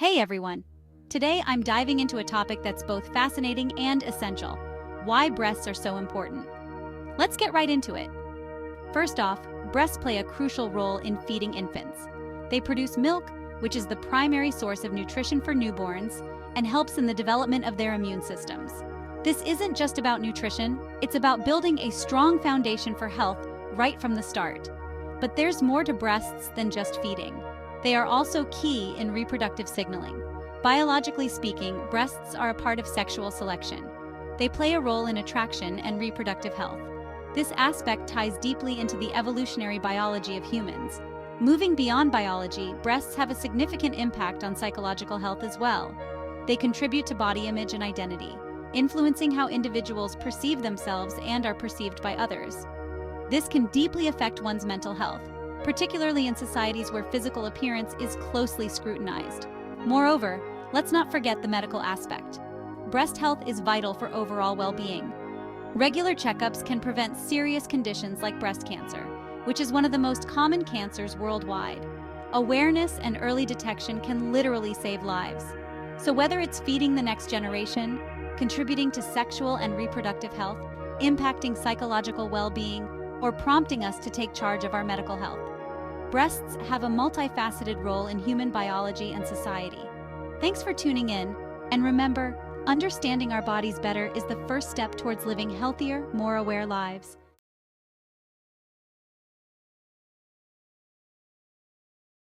Hey everyone! Today I'm diving into a topic that's both fascinating and essential: why breasts are so important. Let's get right into it. First off, breasts play a crucial role in feeding infants. They produce milk, which is the primary source of nutrition for newborns and helps in the development of their immune systems. This isn't just about nutrition, it's about building a strong foundation for health right from the start. But there's more to breasts than just feeding. They are also key in reproductive signaling. Biologically speaking, breasts are a part of sexual selection. They play a role in attraction and reproductive health. This aspect ties deeply into the evolutionary biology of humans. Moving beyond biology, breasts have a significant impact on psychological health as well. They contribute to body image and identity, influencing how individuals perceive themselves and are perceived by others. This can deeply affect one's mental health, particularly in societies where physical appearance is closely scrutinized. Moreover, let's not forget the medical aspect. Breast health is vital for overall well-being. Regular checkups can prevent serious conditions like breast cancer, which is one of the most common cancers worldwide. Awareness and early detection can literally save lives. So whether it's feeding the next generation, contributing to sexual and reproductive health, impacting psychological well-being, or prompting us to take charge of our medical health, breasts have a multifaceted role in human biology and society. Thanks for tuning in, and remember, understanding our bodies better is the first step towards living healthier, more aware lives.